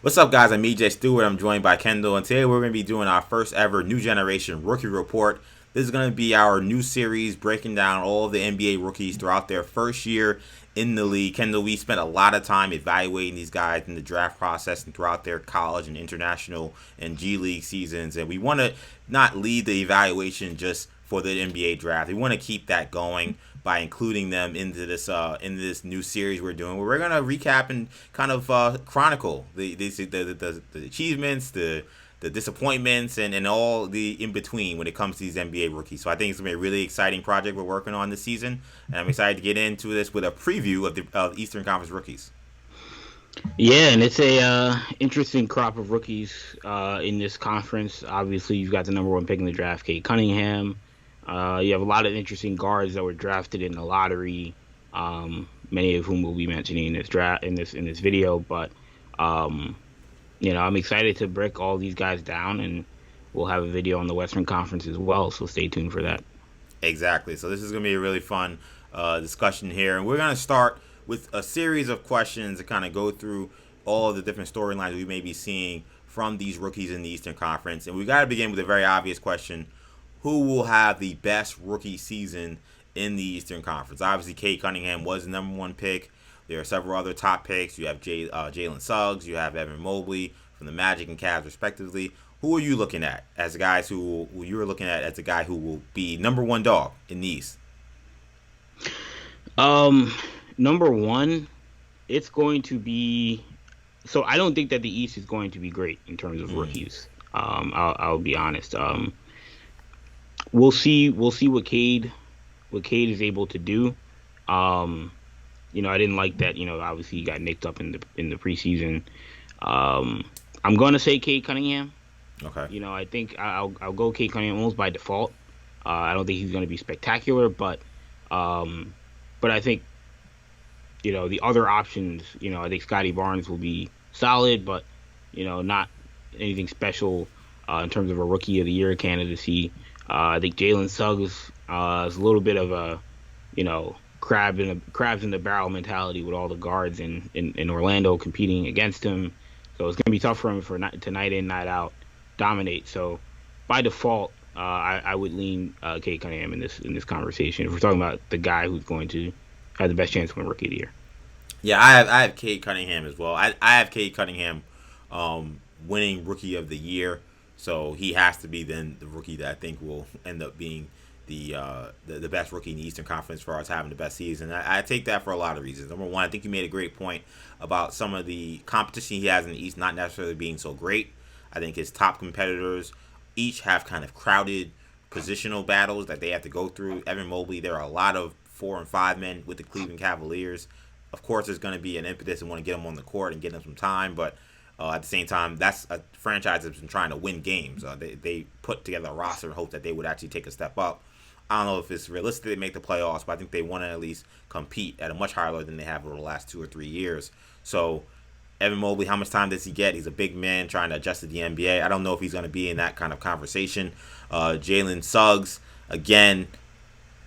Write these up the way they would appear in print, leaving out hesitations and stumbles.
What's up, guys? I'm EJ Stewart. I'm joined by Kendall, and today we're going to be doing our first ever New Generation Rookie Report. This is going to be our new series breaking down all of the NBA rookies throughout their first year in the league. Kendall, we spent a lot of time evaluating these guys in the draft process and throughout their college and international and G League seasons, and we want to not lead the evaluation just for the NBA draft. We want to keep that going by including them into this new series we're doing, where we're gonna recap and kind of chronicle the achievements, the disappointments, and all the in between when it comes to these NBA rookies. So I think it's gonna be a really exciting project we're working on this season, and I'm excited to get into this with a preview of the Eastern Conference rookies. Yeah, and it's a interesting crop of rookies in this conference. Obviously, you've got the number one pick in the draft, Cade Cunningham. You have a lot of interesting guards that were drafted in the lottery, many of whom we'll be mentioning in this draft in this video. But I'm excited to break all these guys down, and we'll have a video on the Western Conference as well. So stay tuned for that. Exactly. So this is going to be a really fun discussion here, and we're going to start with a series of questions to kind of go through all of the different storylines we may be seeing from these rookies in the Eastern Conference. And we got to begin with a very obvious question: who will have the best rookie season in the Eastern Conference? Obviously, Cade Cunningham was the number one pick. There are several other top picks. You have Jalen Suggs. You have Evan Mobley from the Magic and Cavs, respectively. Who are you looking at as the guys who you are looking at as the guy who will be number one dog in the East? Um, Number one, it's going to be. So I don't think that the East is going to be great in terms of Mm, rookies. I'll be honest. We'll see what Cade is able to do. Um, I didn't like that. Obviously he got nicked up in the preseason. Um, I'm gonna say Cade Cunningham. okay. I think I'll go Cade Cunningham almost by default. I don't think he's gonna be spectacular, um, but I think the other options. I think Scottie Barnes will be solid, but not anything special in terms of a Rookie of the Year candidacy. I think Jalen Suggs is a little bit of a crabs in the barrel mentality with all the guards in Orlando competing against him. So it's gonna be tough for him to night in night out dominate. So by default, I would lean Kate Cunningham in this conversation if we're talking about the guy who's going to have the best chance to win Rookie of the Year. Yeah, I have Cade Cunningham as well. I have Cade Cunningham winning Rookie of the Year, so he has to be then the rookie that I think will end up being the best rookie in the Eastern Conference for us having the best season. I take that for a lot of reasons. Number one, I think you made a great point about some of the competition he has in the East not necessarily being so great. I think his top competitors each have kind of crowded positional battles that they have to go through. Evan Mobley, there are a lot of 4 and 5 men with the Cleveland Cavaliers. Of course, there's going to be an impetus and want to get him on the court and get him some time, but at the same time, that's a franchise that's been trying to win games. They put together a roster and hope that they would actually take a step up. I don't know if it's realistic to make the playoffs, but I think they want to at least compete at a much higher level than they have over the last 2 or 3 years. So Evan Mobley, how much time does he get? He's a big man trying to adjust to the NBA. I don't know if he's going to be in that kind of conversation. Jalen Suggs, again,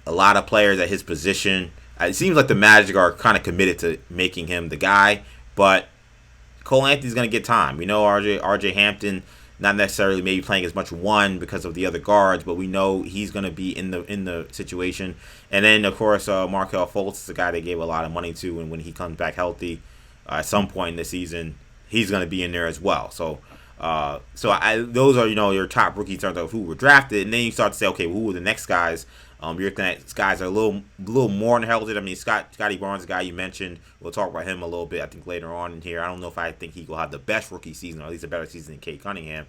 a lot of players at his position. It seems like the Magic are kind of committed to making him the guy, but Cole Anthony's going to get time. We know RJ Hampton not necessarily maybe playing as much one because of the other guards, but we know he's going to be in the situation. And then of course Markelle Fultz is a guy they gave a lot of money to, and when he comes back healthy at some point in the season, he's going to be in there as well. Those are your top rookies in terms of who were drafted, and then you start to say, okay, well, who are the next guys? You're thinking that guys are a little more inherited. I mean, Scottie Barnes, the guy you mentioned, we'll talk about him a little bit, I think, later on in here. I don't know if I think he will have the best rookie season, or at least a better season than Cade Cunningham.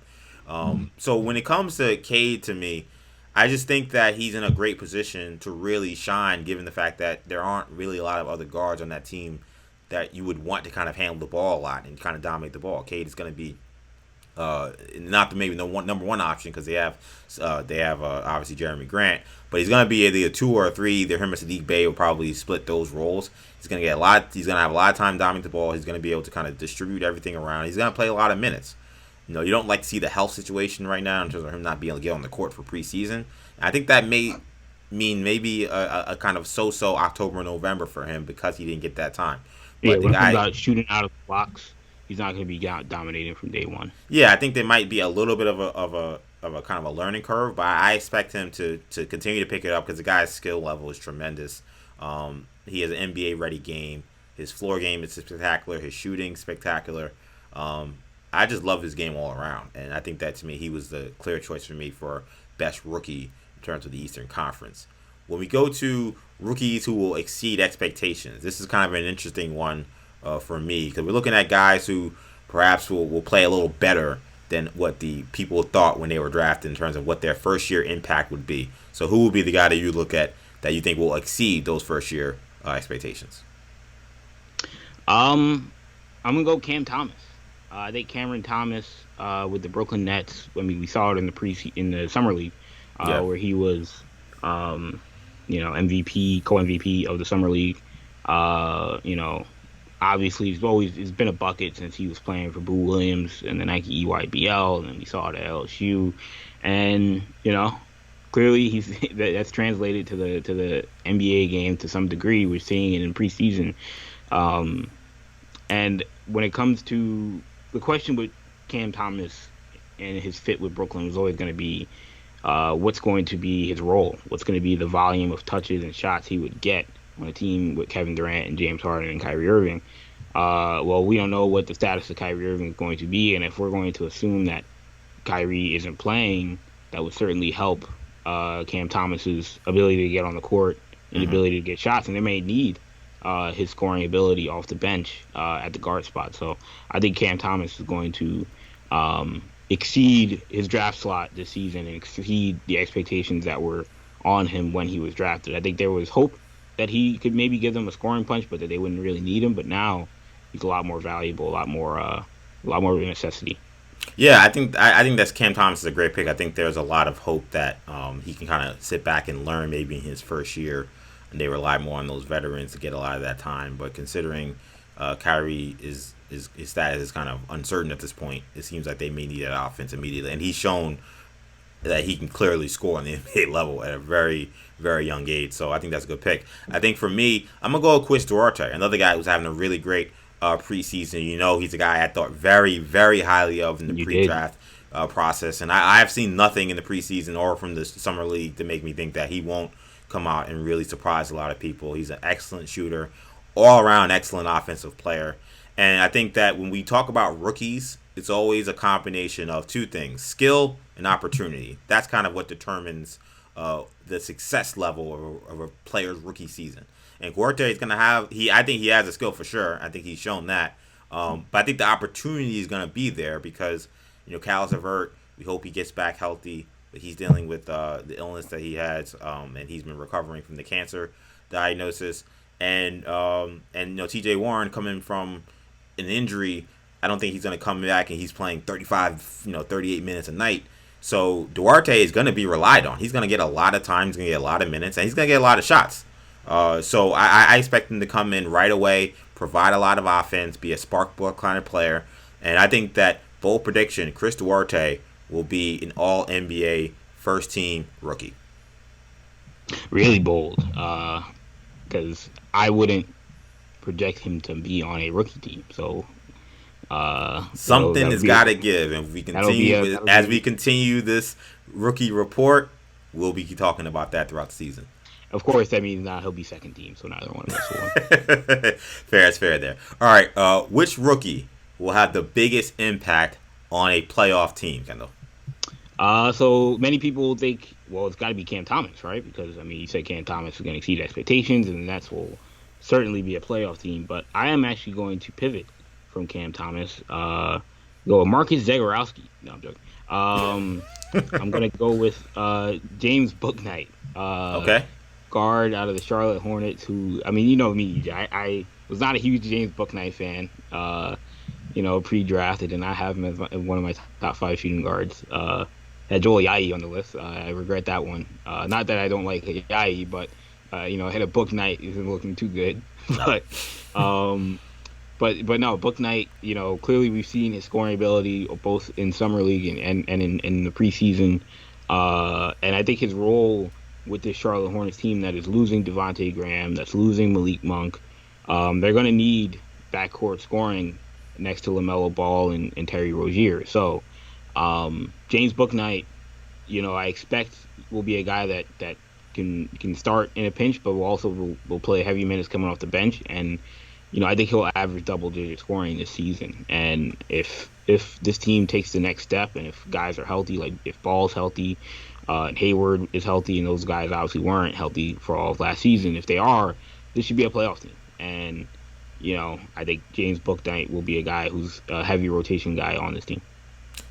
So when it comes to Cade, to me, I just think that he's in a great position to really shine, given the fact that there aren't really a lot of other guards on that team that you would want to kind of handle the ball a lot and kind of dominate the ball. Cade is going to be not the maybe number one option because they have obviously Jeremy Grant, but he's gonna be either a 2 or a 3. Either him or Sadiq Bey will probably split those roles. He's gonna get a lot. He's gonna have a lot of time dominating the ball. He's gonna be able to kind of distribute everything around. He's gonna play a lot of minutes. You don't like to see the health situation right now in terms of him not being able to get on the court for preseason. I think that may mean maybe a kind of October, November for him because he didn't get that time. Yeah, But the when it comes guy, out shooting out of the blocks, he's not going to be dominating from day one. Yeah, I think there might be a little bit of a kind of a learning curve, but I expect him to continue to pick it up because the guy's skill level is tremendous. He has an NBA ready game. His floor game is spectacular. His shooting spectacular. I just love his game all around, and I think that to me he was the clear choice for me for best rookie in terms of the Eastern Conference. When we go to rookies who will exceed expectations, this is kind of an interesting one for me because we're looking at guys who perhaps will play a little better than what the people thought when they were drafted in terms of what their first year impact would be. So who will be the guy that you look at that you think will exceed those first year expectations? I'm gonna go Cam Thomas. I think Cameron Thomas with the Brooklyn Nets. I mean, we saw it in the summer league where he was, MVP, co-MVP of the summer league. Obviously he's been a bucket since he was playing for Boo Williams in the Nike EYBL, and then we saw it at LSU, and clearly that's translated to the NBA game to some degree. We're seeing it in preseason, and when it comes to the question with Cam Thomas and his fit with Brooklyn was always going to be what's going to be his role, what's going to be the volume of touches and shots he would get on a team with Kevin Durant and James Harden and Kyrie Irving. Well, we don't know what the status of Kyrie Irving is going to be, and if we're going to assume that Kyrie isn't playing, that would certainly help Cam Thomas's ability to get on the court and ability to get shots, and they may need his scoring ability off the bench at the guard spot. So I think Cam Thomas is going to exceed his draft slot this season and exceed the expectations that were on him when he was drafted. I think there was hope that he could maybe give them a scoring punch, but that they wouldn't really need him. But now he's a lot more valuable, a lot more of a necessity. Yeah, I think that's Cam Thomas is a great pick. I think there's a lot of hope that he can kind of sit back and learn maybe in his first year, and they rely more on those veterans to get a lot of that time. But considering Kyrie his status is kind of uncertain at this point, it seems like they may need that offense immediately, and he's shown that he can clearly score on the NBA level at a very, very young age. So I think that's a good pick. I think for me, I'm going to go with Chris Duarte, another guy who's having a really great preseason. He's a guy I thought very, very highly of in the pre-draft process. And I have seen nothing in the preseason or from the summer league to make me think that he won't come out and really surprise a lot of people. He's an excellent shooter, all-around excellent offensive player. And I think that when we talk about rookies, it's always a combination of two things, skill and opportunity. That's kind of what determines the success level of a player's rookie season. And Duarte is going to have, I think he has a skill for sure. I think he's shown that. But I think the opportunity is going to be there because, Cal's hurt. We hope he gets back healthy. But he's dealing with the illness that he has, and he's been recovering from the cancer diagnosis. And T.J. Warren coming from an injury, I don't think he's going to come back and he's playing 35, 38 minutes a night. So Duarte is going to be relied on. He's going to get a lot of time. He's going to get a lot of minutes, and he's going to get a lot of shots. So I expect him to come in right away, provide a lot of offense, be a spark plug kind of player. And I think that bold prediction, Chris Duarte will be an all-NBA first-team rookie. Really bold, because I wouldn't project him to be on a rookie team. So something has got to give, and we continue this rookie report, we'll be talking about that throughout the season. Of course, that means he'll be second team, so neither one of us will. Fair, it's fair there. All right, which rookie will have the biggest impact on a playoff team, Kendall? So many people think, well, it's got to be Cam Thomas, right? Because, you said Cam Thomas is going to exceed expectations, and the Nets will certainly be a playoff team. But I am actually going to pivot from Cam Thomas. Go with Marcus Zagorowski. No, I'm joking. I'm going to go with James Bouknight. Okay. Guard out of the Charlotte Hornets who, you know me, I was not a huge James Bouknight fan, pre-draft. I did not have him as one of my top 5 shooting guards. Had Joel Ayayi on the list. I regret that one. Not that I don't like Ayayi, but, I had a Bouknight. He wasn't looking too good. But no, Bouknight, clearly we've seen his scoring ability both in Summer League and in the preseason. And I think his role with this Charlotte Hornets team that is losing Devontae Graham, that's losing Malik Monk, they're going to need backcourt scoring next to LaMelo Ball and Terry Rozier. So James Bouknight, I expect will be a guy that can start in a pinch, but will play heavy minutes coming off the bench. And I think he'll average double-digit scoring this season. And if this team takes the next step, and if guys are healthy, like if Ball's healthy, and Hayward is healthy, and those guys obviously weren't healthy for all of last season, if they are, this should be a playoff team. And I think James Bouknight will be a guy who's a heavy rotation guy on this team.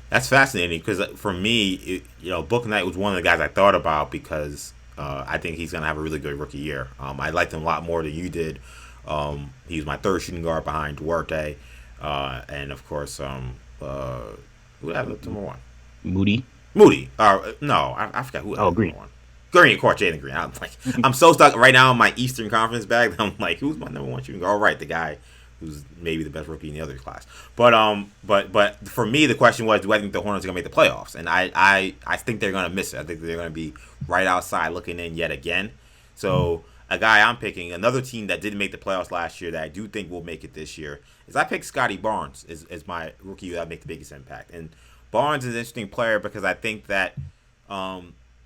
That's fascinating because for me, Bouknight was one of the guys I thought about because I think he's going to have a really good rookie year. I liked him a lot more than you did. He was my third shooting guard behind Duarte, and of course, who had number one? Moody. No, I forgot who. Oh, Green. Number one. Green, of course, Jalen Green. I'm so stuck right now in my Eastern Conference bag. I'm like, who's my number one shooting guard? All right, the guy who's maybe the best rookie in the other class. But for me, the question was, do I think the Hornets are gonna make the playoffs? And I think they're gonna miss it. I think they're gonna be right outside looking in yet again. So a guy I'm picking, another team that didn't make the playoffs last year that I do think will make it this year, is I picked Scottie Barnes as my rookie that make the biggest impact. And Barnes is an interesting player because I think that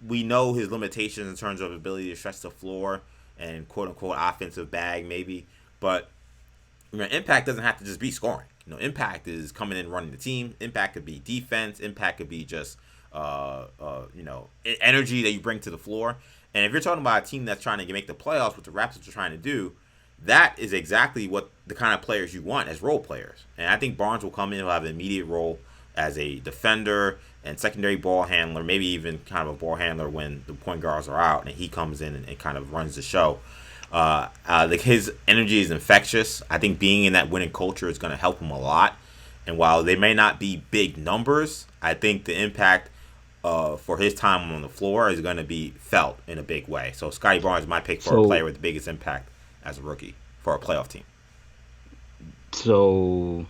we know his limitations in terms of ability to stretch the floor and quote unquote offensive bag maybe, but impact doesn't have to just be scoring. Impact is coming in running the team. Impact could be defense. Impact could be just energy that you bring to the floor. And if you're talking about a team that's trying to make the playoffs, what the Raptors are trying to do, that is exactly what the kind of players you want as role players. And I think Barnes will come in and will have an immediate role as a defender and secondary ball handler, maybe even kind of a ball handler when the point guards are out, and he comes in and kind of runs the show. His energy is infectious. I think being in that winning culture is going to help him a lot. And while they may not be big numbers, I think the impact for his time on the floor is going to be felt in a big way. So Scottie Barnes is my pick for a player with the biggest impact as a rookie for a playoff team. So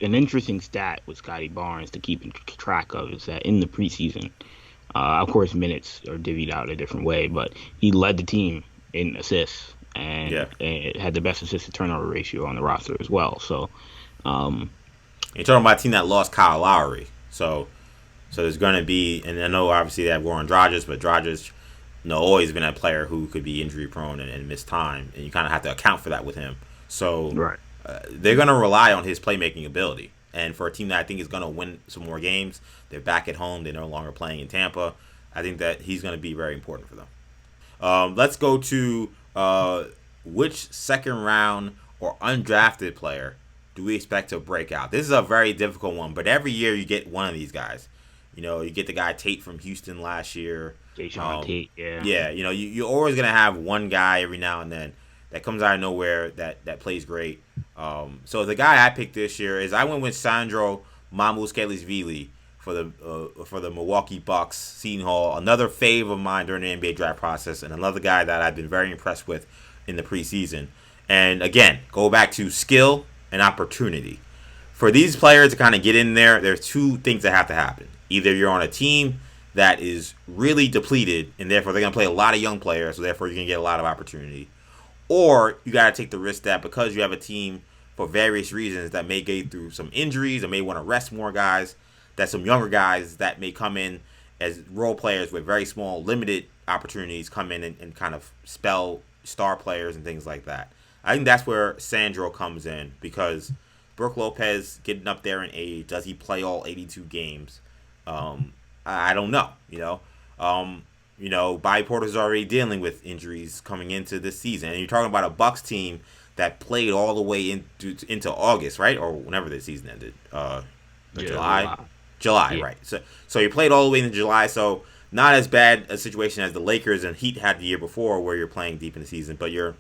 an interesting stat with Scottie Barnes to keep track of is that in the preseason, of course minutes are divvied out a different way, but he led the team in assists and had the best assist to turnover ratio on the roster as well. So you're talking about a team that lost Kyle Lowry. So there's going to be, and I know obviously they have Goran Dragic, but Dragic, always been a player who could be injury prone and miss time, and you kind of have to account for that with him. So they're going to rely on his playmaking ability. And for a team that I think is going to win some more games, they're back at home, they're no longer playing in Tampa, I think that he's going to be very important for them. Let's go to which second round or undrafted player do we expect to break out? This is a very difficult one, but every year you get one of these guys. You get the guy Tate from Houston last year. Tate, yeah. Yeah, you're always going to have one guy every now and then that comes out of nowhere that plays great. So the guy I picked this year is I went with Sandro Mamukelashvili for the Milwaukee Bucks, Seton Hall, another fave of mine during the NBA draft process, and another guy that I've been very impressed with in the preseason. And again, go back to skill and opportunity. For these players to kind of get in there, there's two things that have to happen. Either you're on a team that is really depleted, and therefore they're going to play a lot of young players, so therefore you're going to get a lot of opportunity. Or you got to take the risk that because you have a team for various reasons that may get through some injuries or may want to rest more guys, that some younger guys that may come in as role players with very small, limited opportunities come in and kind of spell star players and things like that. I think that's where Sandro comes in because Brook Lopez getting up there in age, does he play all 82 games? I don't know. Bobby Porter's already dealing with injuries coming into this season, and you're talking about a Bucks team that played all the way into August, right, or whenever the season ended. July, right? So you played all the way into July, so not as bad a situation as the Lakers and Heat had the year before, where you're playing deep in the season, but you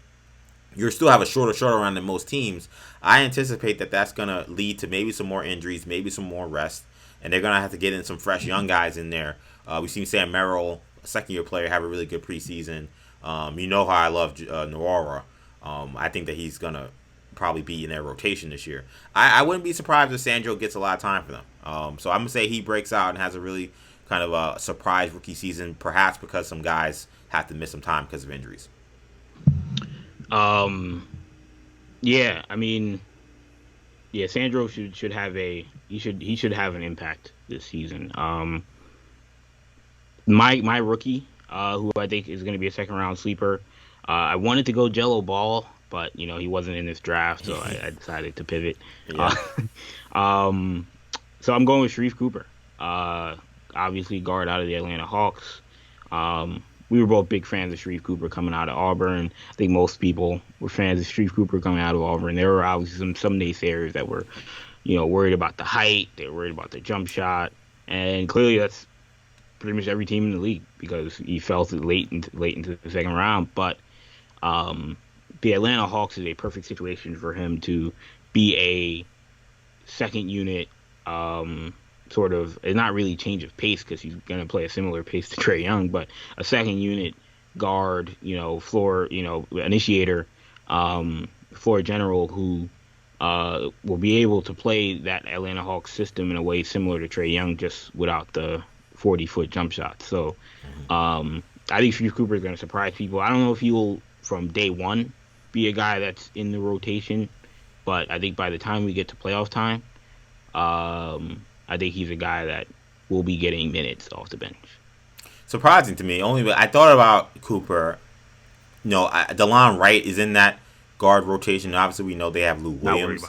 still have a shorter run than most teams. I anticipate that that's going to lead to maybe some more injuries, maybe some more rest, and they're going to have to get in some fresh young guys in there. We've seen Sam Merrill, a second-year player, have a really good preseason. You know how I love Noara. I think that he's going to probably be in their rotation this year. I wouldn't be surprised if Sandro gets a lot of time for them. So I'm going to say he breaks out and has a really kind of a surprise rookie season, perhaps because some guys have to miss some time because of injuries. Yeah, I mean, Yeah, Sandro should have he should have an impact this season. My rookie, who I think is going to be a second round sleeper. I wanted to go Jello Ball, but he wasn't in this draft, so I decided to pivot. Yeah. Um, so I'm going with Sharif Cooper. Uh, Obviously guard out of the Atlanta Hawks. We were both big fans of Sharif Cooper coming out of Auburn. I think most people were fans of Sharif Cooper coming out of Auburn. There were obviously some naysayers that were, worried about the height. They were worried about the jump shot, and clearly that's pretty much every team in the league because he fell to late into the second round. But the Atlanta Hawks is a perfect situation for him to be a second unit, sort of, it's not really change of pace because he's going to play a similar pace to Trae Young, but a second unit guard, floor, initiator, floor general who will be able to play that Atlanta Hawks system in a way similar to Trae Young, just without the 40-foot jump shot. So I think Steve Cooper is going to surprise people. I don't know if he will, from day one, be a guy that's in the rotation, but I think by the time we get to playoff time, I think he's a guy that will be getting minutes off the bench. Surprising to me. Only I thought about Cooper. DeLon Wright is in that guard rotation. Obviously, we know they have Lou Williams.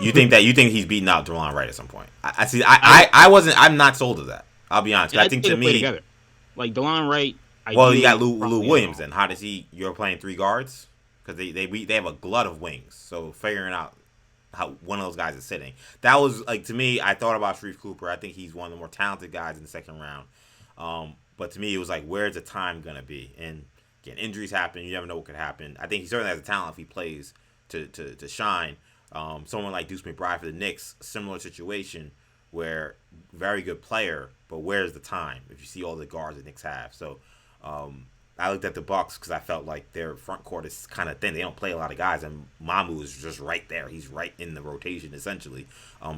You think he's beating out DeLon Wright at some point? I see. I wasn't. I'm not sold of that. I'll be honest. I think to me, together. Like DeLon Wright. Well, you got Lou Williams. Then how does he? You're playing three guards because they have a glut of wings. So figuring out how one of those guys is sitting. That was like, to me, I thought about Sharif Cooper. I think he's one of the more talented guys in the second round. But to me, it was like, where's the time gonna be? And again, injuries happen. You never know what could happen. I think he certainly has the talent if he plays to shine. Someone like Deuce McBride for the Knicks, similar situation where very good player, but where's the time if you see all the guards the Knicks have? So I looked at the Bucks because I felt like their front court is kind of thin. They don't play a lot of guys, and Mamu is just right there. He's right in the rotation essentially,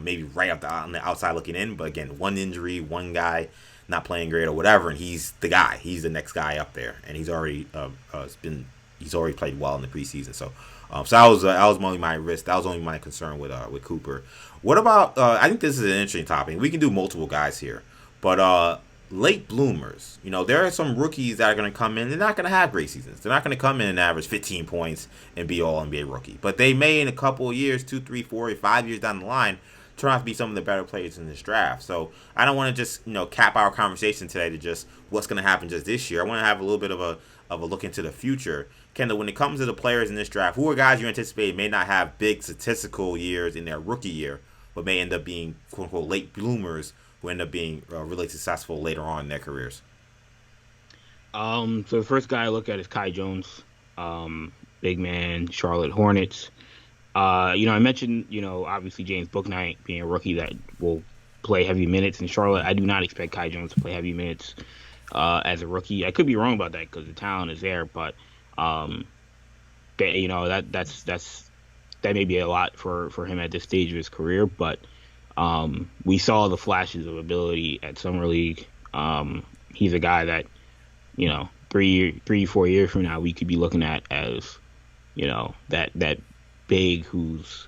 maybe right on the outside looking in. But again, one injury, one guy not playing great or whatever, and he's the guy. He's the next guy up there, and he's already played well in the preseason. So that was only my risk. That was only my concern with Cooper. What about? I think this is an interesting topic. We can do multiple guys here, but late bloomers. There are some rookies that are going to come in. They're not going to have great seasons. They're not going to come in and average 15 points and be all NBA rookie. But they may, in a couple of years, 2, 3, 4, 5 years down the line, turn out to be some of the better players in this draft. So I don't want to just cap our conversation today to just what's going to happen just this year. I want to have a little bit of a look into the future. Kendall, when it comes to the players in this draft, who are guys you anticipate may not have big statistical years in their rookie year, but may end up being quote unquote late bloomers who end up being really successful later on in their careers? So the first guy I look at is Kai Jones, big man, Charlotte Hornets. I mentioned, obviously James Bouknight being a rookie that will play heavy minutes in Charlotte. I do not expect Kai Jones to play heavy minutes as a rookie. I could be wrong about that because the talent is there, but that may be a lot for him at this stage of his career. But we saw the flashes of ability at Summer League. He's a guy that 3-4 years from now we could be looking at as that big who's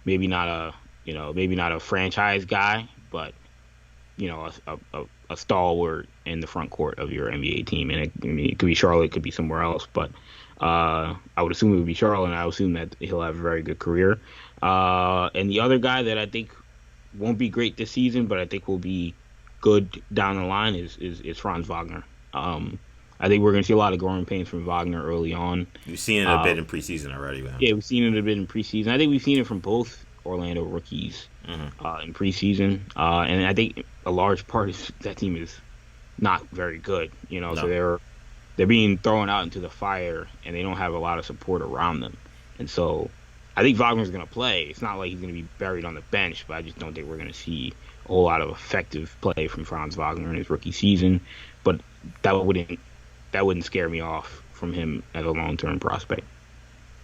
maybe not a franchise guy, but a stalwart in the front court of your NBA team. And it could be Charlotte, it could be somewhere else, but I would assume it would be Charlotte, and I would assume that he'll have a very good career. And the other guy that I think won't be great this season, but I think will be good down the line is Franz Wagner. I think we're going to see a lot of growing pains from Wagner early on. You've seen it a bit in preseason already, man. Yeah, we've seen it a bit in preseason. I think we've seen it from both Orlando rookies in preseason. And I think a large part is that team is not very good. No. So they're being thrown out into the fire, and they don't have a lot of support around them. And so I think Wagner's going to play. It's not like he's going to be buried on the bench, but I just don't think we're going to see a whole lot of effective play from Franz Wagner in his rookie season. But that wouldn't scare me off from him as a long-term prospect.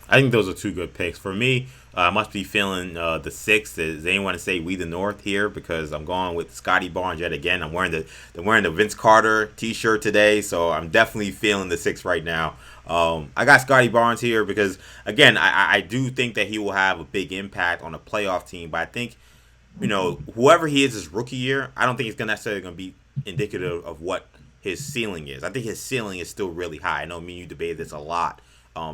I think those are two good picks for me. I must be feeling the sixth. Does anyone say we the North here? Because I'm going with Scottie Barnes yet again. I'm wearing the Vince Carter T-shirt today, so I'm definitely feeling the sixth right now. I got Scottie Barnes here because again, I do think that he will have a big impact on a playoff team. But I think whoever he is his rookie year, I don't think it's necessarily going to be indicative of what his ceiling is. I think his ceiling is still really high. I know me and you debated this a lot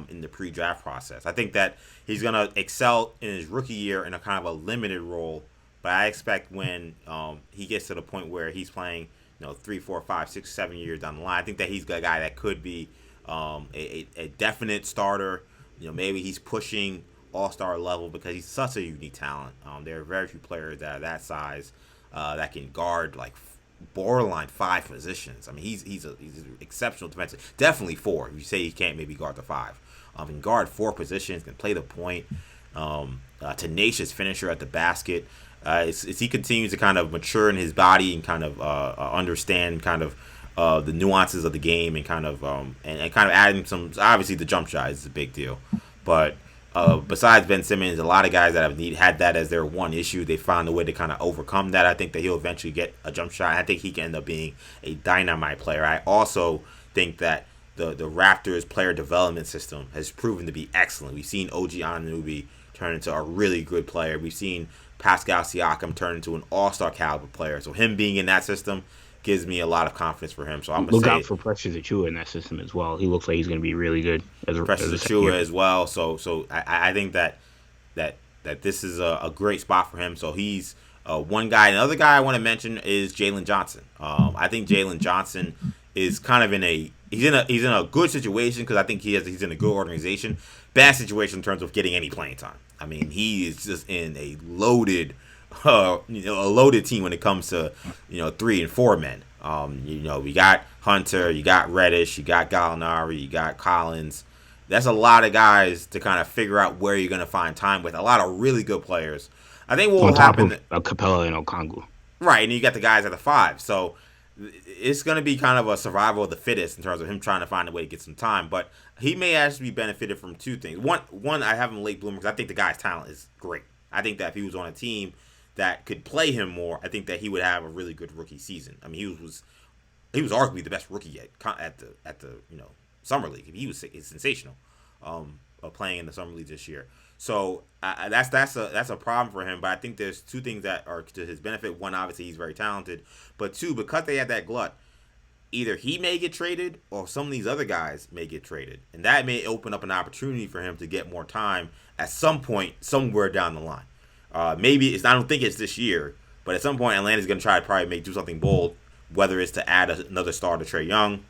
in the pre-draft process. I think that he's going to excel in his rookie year in a kind of a limited role, but I expect when he gets to the point where he's playing 3, 4, 5, 6, 7 years down the line, I think that he's a guy that could be a definite starter. Maybe he's pushing all-star level because he's such a unique talent. There are very few players that are that size that can guard like borderline 5 positions. I mean, he's an exceptional defensive. Definitely 4. If you say he can't maybe guard the 5, can guard 4 positions, can play the point. Tenacious finisher at the basket. As he continues to kind of mature in his body and kind of understand kind of the nuances of the game and kind of adding some. Obviously, the jump shot is a big deal, but besides Ben Simmons, a lot of guys that have had that as their one issue, they found a way to kind of overcome that. I think that he'll eventually get a jump shot. I think he can end up being a dynamite player. I also think that the Raptors player development system has proven to be excellent. We've seen OG Anunoby turn into a really good player. We've seen Pascal Siakam turn into an all-star caliber player. So him being in that system gives me a lot of confidence for him. So I'm look out for Precious Achiuwa in that system as well. He looks like he's going to be really good Precious Achiuwa as well. So I think that this is a great spot for him. So he's one guy. Another guy I want to mention is Jaylen Johnson. I think Jaylen Johnson is kind of he's in a good situation because I think he's in a good organization. Bad situation in terms of getting any playing time. I mean, he is just in a loaded team when it comes to 3 and 4 men. We got Hunter, you got Reddish, you got Gallinari, you got Collins. That's a lot of guys to kind of figure out where you're going to find time with. A lot of really good players. I think what will happen of Capella and Okongwu. Right, and you got the guys at the 5. So it's going to be kind of a survival of the fittest in terms of him trying to find a way to get some time. But he may actually be benefited from 2 things. One, I have him late bloomer because I think the guy's talent is great. I think that if he was on a team that could play him more, I think that he would have a really good rookie season. I mean, he was arguably the best rookie at the summer league. He was sensational, playing in the summer league this year. So that's a problem for him. But I think there's 2 things that are to his benefit. One, obviously he's very talented, but 2, because they have that glut, either he may get traded or some of these other guys may get traded, and that may open up an opportunity for him to get more time at some point somewhere down the line. Maybe I don't think it's this year, but at some point Atlanta's going to try to probably do something bold, whether it's to add another star to Trae Young,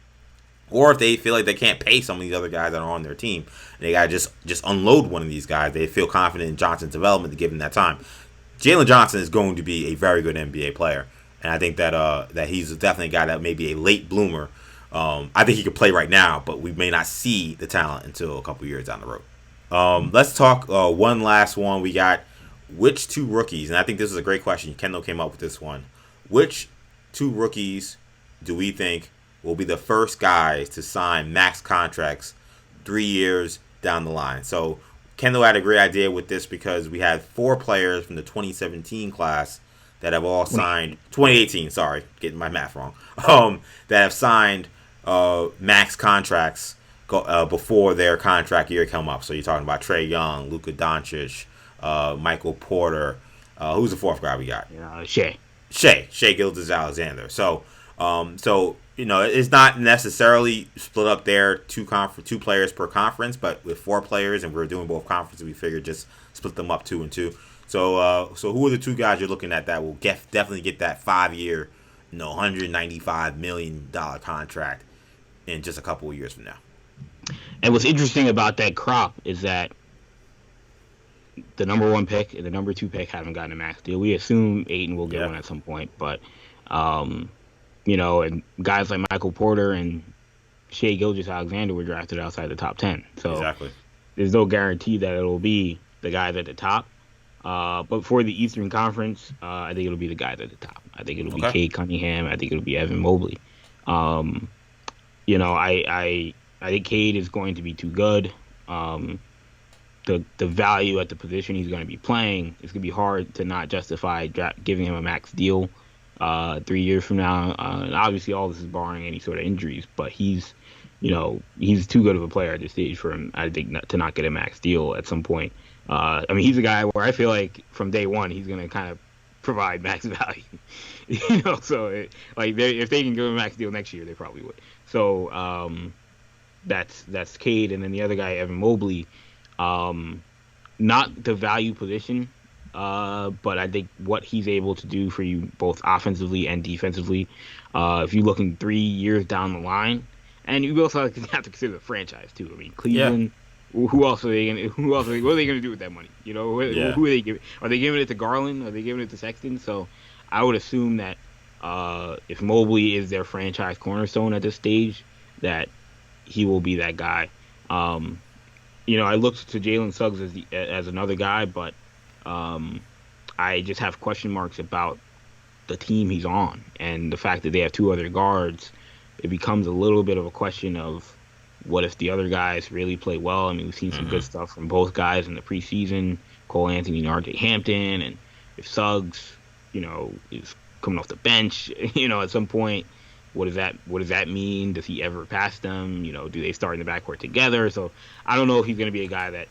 or if they feel like they can't pay some of these other guys that are on their team, and they got to just unload one of these guys. They feel confident in Johnson's development to give him that time. Jaylen Johnson is going to be a very good NBA player, and I think that he's definitely a guy that may be a late bloomer. I think he could play right now, but we may not see the talent until a couple years down the road. Let's talk one last one. We got which 2 rookies, and I think this is a great question. Kendall came up with this one. Which 2 rookies do we think will be the first guys to sign max contracts 3 years down the line? So Kendall had a great idea with this because we had 4 players from the 2017 class that have all signed 2018. Sorry, getting my math wrong. That have signed max contracts before their contract year come up. So you're talking about Trae Young, Luka Doncic, Michael Porter. Who's the 4th guy we got? Shea Gilgeous-Alexander. So it's not necessarily split up there 2 players per conference, but with 4 players and we're doing both conferences, we figured just split them up 2 and 2. So who are the 2 guys you're looking at that will definitely get that 5-year, $195 million contract in just a couple of years from now? And what's interesting about that crop is that the number 1 pick and the number 2 pick haven't gotten a max deal. We assume Ayton will get one at some point, but and guys like Michael Porter and Shea Gilgeous-Alexander were drafted outside the top 10. So exactly. There's no guarantee that it'll be the guys at the top. But for the Eastern Conference, I think it'll be the guys at the top. I think it'll be Cade Cunningham. I think it'll be Evan Mobley. I think Cade is going to be too good. the value at the position he's going to be playing, it's going to be hard to not justify giving him a max deal 3 years from now. And obviously, all this is barring any sort of injuries, but he's too good of a player at this stage for him, I think, to not get a max deal at some point. I mean, he's a guy where I feel like from day one he's going to kind of provide max value. So if they can give him a max deal next year, they probably would. So that's Cade, and then the other guy, Evan Mobley. Not the value position, but I think what he's able to do for you both offensively and defensively. If you're looking 3 years down the line, and you also have to consider the franchise too. I mean, Cleveland. Yeah. Who else are they gonna? What are they gonna do with that money? Who are they giving? Are they giving it to Garland? Are they giving it to Sexton? So, I would assume that if Mobley is their franchise cornerstone at this stage, that he will be that guy. I looked to Jalen Suggs as another guy, but I just have question marks about the team he's on and the fact that they have two other guards. It becomes a little bit of a question of what if the other guys really play well. I mean, we've seen some good stuff from both guys in the preseason, Cole Anthony and RJ Hampton, and if Suggs, is coming off the bench, at some point, what does that mean? Does he ever pass them? Do they start in the backcourt together? So I don't know if he's going to be a guy that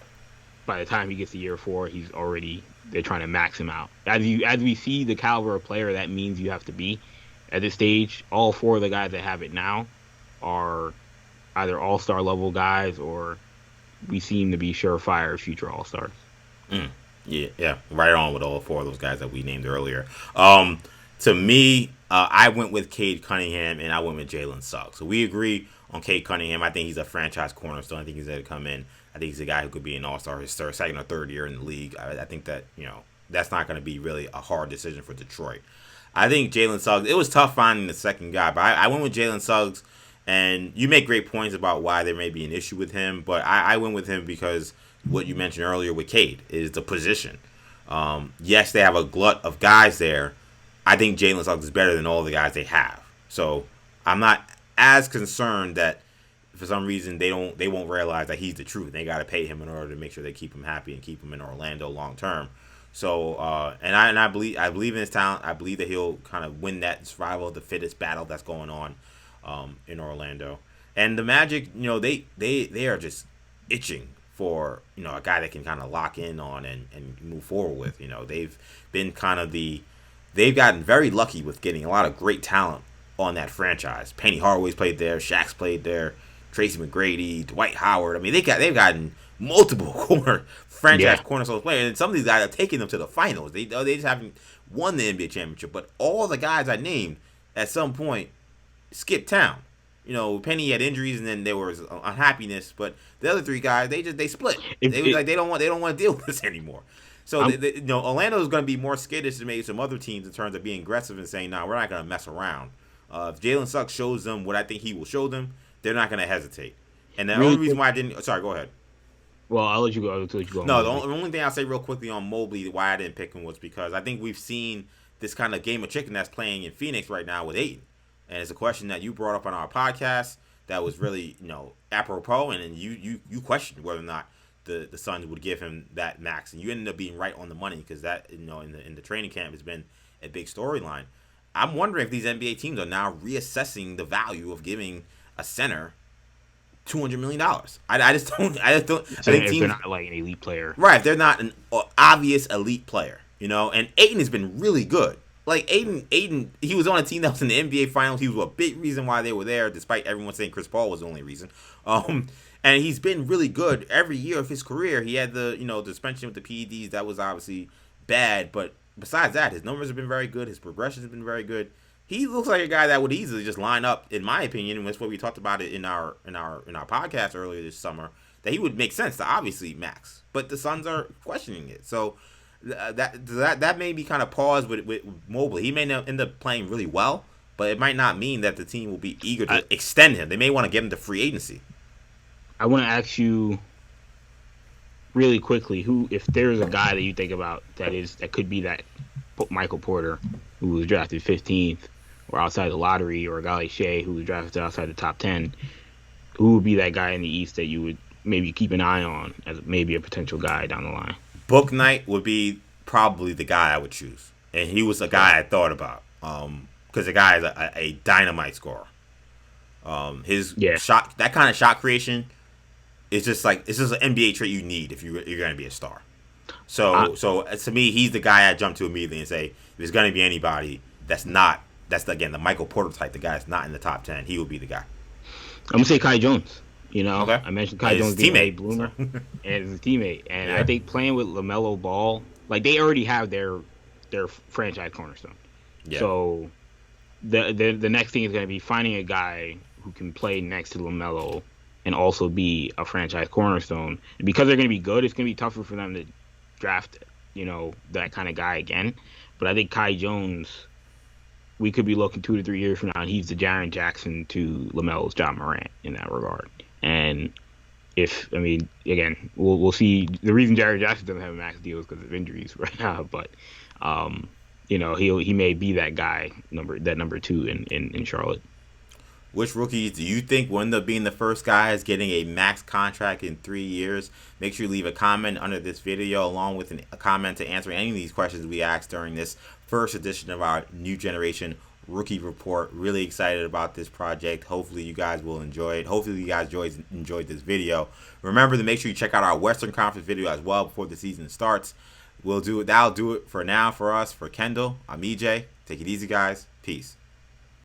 by the time he gets to year 4, they're trying to max him out. As we see the caliber of player that means you have to be at this stage, all 4 of the guys that have it now are either all-star level guys or we seem to be surefire future all-stars. Yeah, right on with all 4 of those guys that we named earlier. To me, I went with Cade Cunningham and I went with Jalen Suggs. So we agree on Cade Cunningham. I think he's a franchise cornerstone. I think he's going to come in. I think he's a guy who could be an all-star his second or third year in the league. I think that, that's not going to be really a hard decision for Detroit. I think Jalen Suggs, it was tough finding the second guy, but I went with Jalen Suggs, and you make great points about why there may be an issue with him, but I went with him because what you mentioned earlier with Cade is the position. Yes, they have a glut of guys there. I think Jalen Suggs is better than all the guys they have. So I'm not as concerned that for some reason they won't realize that he's the truth. They got to pay him in order to make sure they keep him happy and keep him in Orlando long term. So I believe in his talent. I believe that he'll kind of win that survival of the fittest battle that's going on in Orlando. And the Magic, they are just itching for a guy that can kind of lock in on and move forward with. They've been they've gotten very lucky with getting a lot of great talent on that franchise. Penny Hardaway's played there, Shaq's played there, Tracy McGrady, Dwight Howard. I mean, they've gotten multiple franchise cornerstone players, and some of these guys are taking them to the finals. They just haven't won the NBA championship, but all the guys I named at some point skipped town. Penny had injuries, and then there was unhappiness. But the other 3 guys, they split. They don't want to deal with this anymore. So Orlando is going to be more skittish than maybe some other teams in terms of being aggressive and saying, "No, we're not going to mess around." If Jalen Suggs shows them what I think he will show them, they're not going to hesitate. And the only reason why I didn't, sorry, go ahead. Well, I'll let you go. No, the only thing I'll say real quickly on Mobley, why I didn't pick him was because I think we've seen this kind of game of chicken that's playing in Phoenix right now with Ayton. And it's a question that you brought up on our podcast that was really, apropos, and you questioned whether or not the Suns would give him that max, and you ended up being right on the money because that, in the training camp has been a big storyline. I'm wondering if these NBA teams are now reassessing the value of giving a center $200 million. I just don't. I think teams, they're not like an elite player, right? If they're not an obvious elite player, And Ayton has been really good. Like Ayton, he was on a team that was in the NBA Finals. He was a big reason why they were there, despite everyone saying Chris Paul was the only reason. And he's been really good every year of his career. He had the suspension with the PEDs. That was obviously bad, but besides that, his numbers have been very good. His progression has been very good. He looks like a guy that would easily just line up, in my opinion, and that's what we talked about it in our podcast earlier this summer, that he would make sense to obviously max. But the Suns are questioning it. So that may be kind of paused with Mobley. He may end up playing really well, but it might not mean that the team will be eager to extend him. They may want to give him to free agency. I want to ask you really quickly, if there's a guy that you think about that could be that Michael Porter, who was drafted 15th, or outside the lottery, or a guy like Shea, who was drafted outside the top 10, who would be that guy in the East that you would maybe keep an eye on as maybe a potential guy down the line? Book Knight would be probably the guy I would choose, and he was a guy I thought about. Because the guy is a dynamite scorer. His shot, that kind of shot creation, is just like it's just an NBA trait you need if you're going to be a star. So to me, he's the guy I jump to immediately and say, if there's going to be anybody that's again the Michael Porter type, the guy that's not in the top 10, he will be the guy. I'm gonna say Kai Jones. Okay. I mentioned Kai Jones being a bloomer and his teammate, and I think playing with LaMelo Ball, like they already have their franchise cornerstone. Yeah. So the next thing is going to be finding a guy who can play next to LaMelo and also be a franchise cornerstone. And because they're going to be good, it's going to be tougher for them to draft, that kind of guy again. But I think Kai Jones, we could be looking 2 to 3 years from now, and he's the Jaren Jackson to LaMelo's John Morant in that regard. And again, we'll see. The reason Jaren Jackson doesn't have a max deal is because of injuries right now. But he may be that guy, number 2 in Charlotte. Which rookies do you think will end up being the first guys getting a max contract in 3 years? Make sure you leave a comment under this video along with a comment to answer any of these questions we asked during this first edition of our New Generation Rookie Report. Really excited about this project. Hopefully you guys will enjoy it. Hopefully you guys enjoyed this video. Remember to make sure you check out our Western Conference video as well before the season starts. That'll do it for now for us. For Kendall, I'm EJ. Take it easy, guys. Peace.